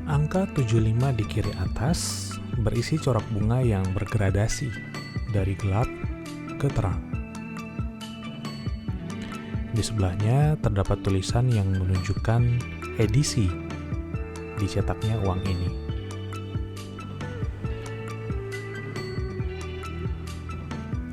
Angka 75 di kiri atas berisi corak bunga yang bergradasi dari gelap ke terang. Di sebelahnya terdapat tulisan yang menunjukkan edisi dicetaknya uang ini.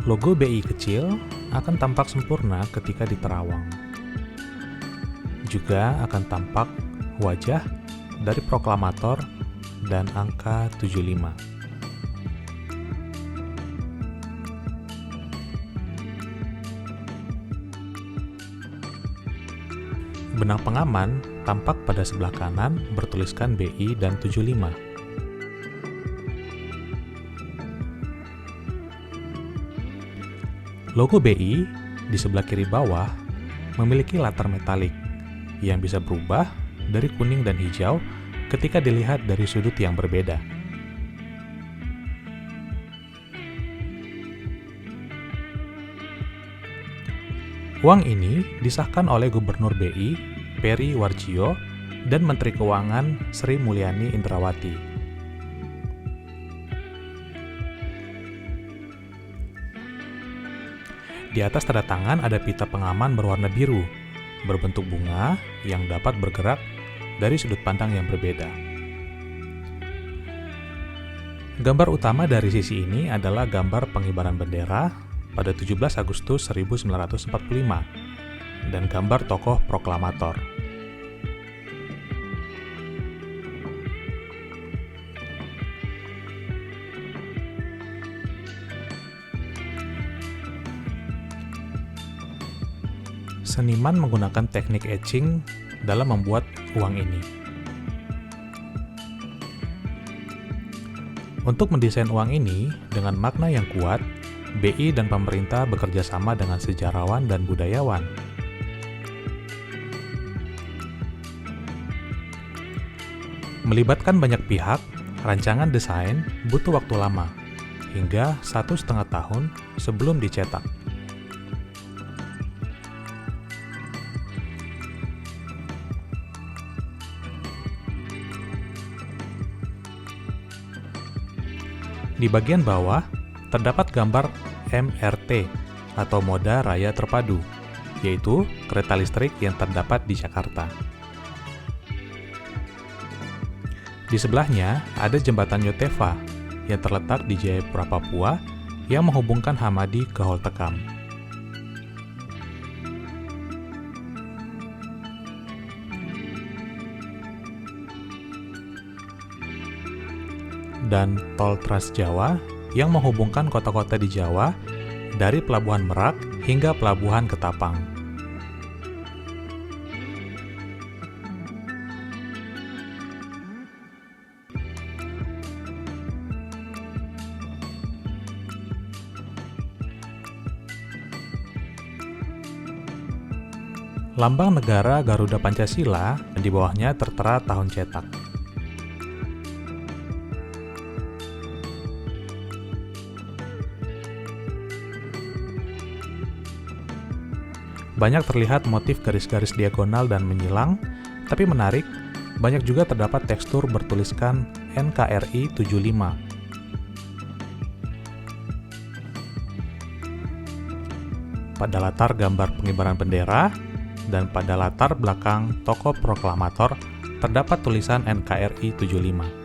Logo BI kecil akan tampak sempurna ketika diterawang. Juga akan tampak wajah dari proklamator dan angka 75. Benang pengaman tampak pada sebelah kanan bertuliskan BI dan 75. Logo BI di sebelah kiri bawah memiliki latar metalik yang bisa berubah dari kuning dan hijau ketika dilihat dari sudut yang berbeda. Uang ini disahkan oleh Gubernur BI, Peri Warjio, dan Menteri Keuangan Sri Mulyani Indrawati. Di atas tanda tangan ada pita pengaman berwarna biru, berbentuk bunga yang dapat bergerak dari sudut pandang yang berbeda. Gambar utama dari sisi ini adalah gambar pengibaran bendera pada 17 Agustus 1945 dan gambar tokoh proklamator. Seniman menggunakan teknik etching dalam membuat uang ini. Untuk mendesain uang ini dengan makna yang kuat, BI dan pemerintah bekerja sama dengan sejarawan dan budayawan. Melibatkan banyak pihak, rancangan desain butuh waktu lama, hingga 1,5 tahun sebelum dicetak. Di bagian bawah, terdapat gambar MRT atau Moda Raya Terpadu, yaitu kereta listrik yang terdapat di Jakarta. Di sebelahnya ada jembatan Yotefa yang terletak di Jayapura, Papua yang menghubungkan Hamadi ke Holtekam. Dan tol Trans Jawa yang menghubungkan kota-kota di Jawa dari Pelabuhan Merak hingga Pelabuhan Ketapang. Lambang negara Garuda Pancasila dan di bawahnya tertera tahun cetak. Banyak terlihat motif garis-garis diagonal dan menyilang, tapi menarik, banyak juga terdapat tekstur bertuliskan NKRI 75. Pada latar gambar pengibaran bendera, dan pada latar belakang tokoh proklamator terdapat tulisan NKRI 75.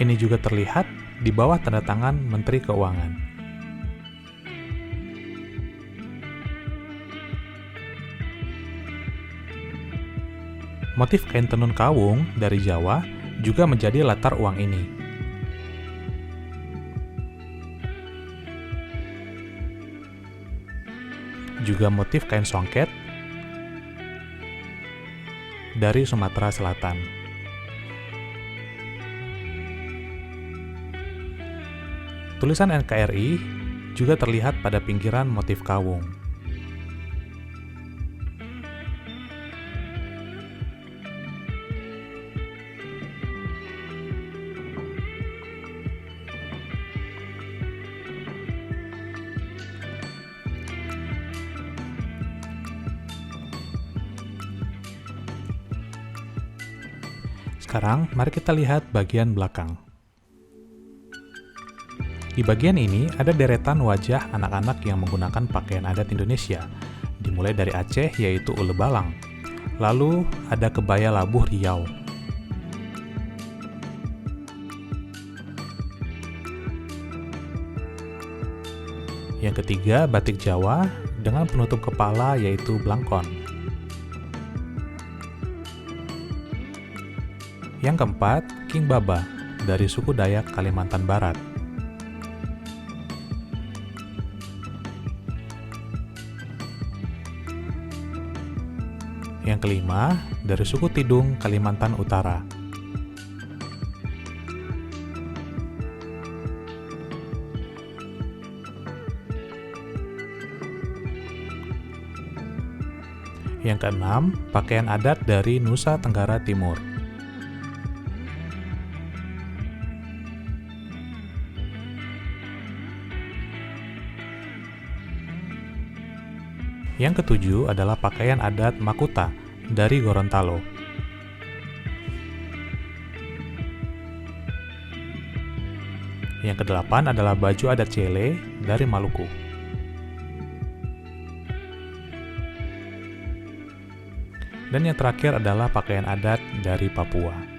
Ini juga terlihat di bawah tanda tangan Menteri Keuangan. Motif kain tenun kawung dari Jawa juga menjadi latar uang ini. Juga motif kain songket dari Sumatera Selatan. Tulisan NKRI juga terlihat pada pinggiran motif kawung. Sekarang, mari kita lihat bagian belakang. Di bagian ini ada deretan wajah anak-anak yang menggunakan pakaian adat Indonesia, dimulai dari Aceh yaitu ule balang. Lalu ada kebaya labuh Riau. Yang ketiga, batik Jawa dengan penutup kepala yaitu blangkon. Yang keempat, King Baba dari suku Dayak Kalimantan Barat. Yang kelima, dari suku Tidung Kalimantan Utara. Yang keenam, pakaian adat dari Nusa Tenggara Timur. Yang ketujuh adalah pakaian adat Makuta dari Gorontalo. Yang kedelapan adalah baju adat Cele dari Maluku. Dan yang terakhir adalah pakaian adat dari Papua.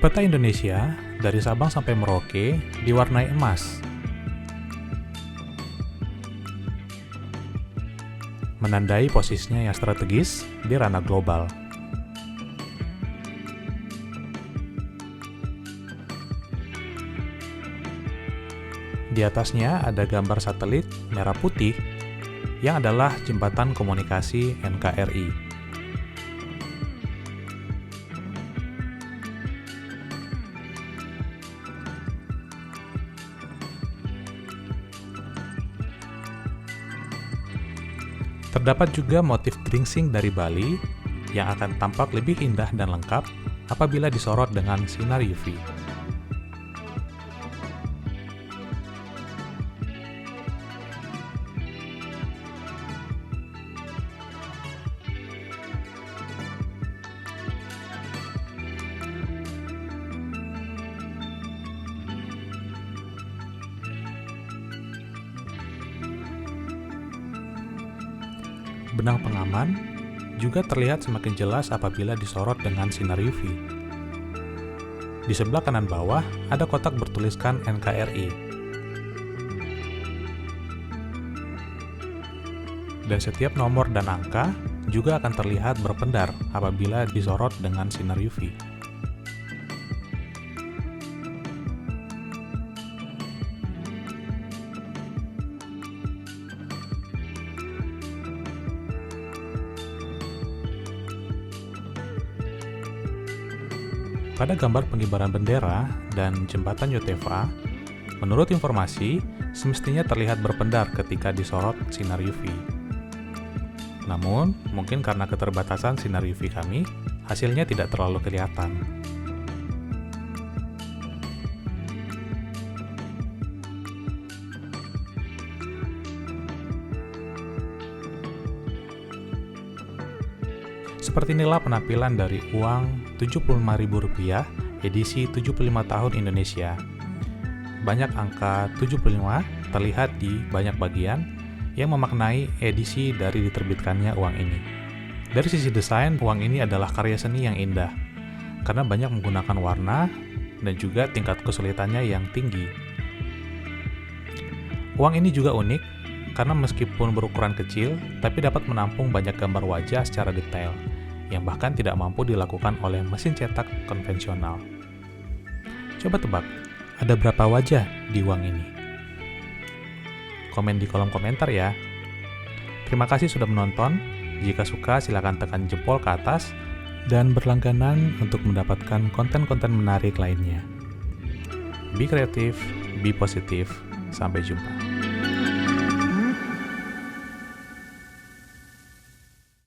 Peta Indonesia dari Sabang sampai Merauke diwarnai emas, menandai posisinya yang strategis di ranah global. Di atasnya ada gambar satelit merah putih yang adalah jembatan komunikasi NKRI. Terdapat juga motif geringsing dari Bali yang akan tampak lebih indah dan lengkap apabila disorot dengan sinar UV. Benang pengaman juga terlihat semakin jelas apabila disorot dengan sinar UV. Di sebelah kanan bawah ada kotak bertuliskan NKRI. Dan setiap nomor dan angka juga akan terlihat berpendar apabila disorot dengan sinar UV. Pada gambar pengibaran bendera dan jembatan Yotefa, menurut informasi, semestinya terlihat berpendar ketika disorot sinar UV. Namun, mungkin karena keterbatasan sinar UV kami, hasilnya tidak terlalu kelihatan. Seperti inilah penampilan dari uang Rp75.000 edisi 75 tahun Indonesia. Banyak angka 75 terlihat di banyak bagian yang memaknai edisi dari diterbitkannya uang ini. Dari sisi desain, uang ini adalah karya seni yang indah, karena banyak menggunakan warna dan juga tingkat kesulitannya yang tinggi. Uang ini juga unik, karena meskipun berukuran kecil, tapi dapat menampung banyak gambar wajah secara detail, yang bahkan tidak mampu dilakukan oleh mesin cetak konvensional. Coba tebak, ada berapa wajah di uang ini? Komen di kolom komentar ya. Terima kasih sudah menonton. Jika suka, silakan tekan jempol ke atas dan berlangganan untuk mendapatkan konten-konten menarik lainnya. Be kreatif, be positif. Sampai jumpa.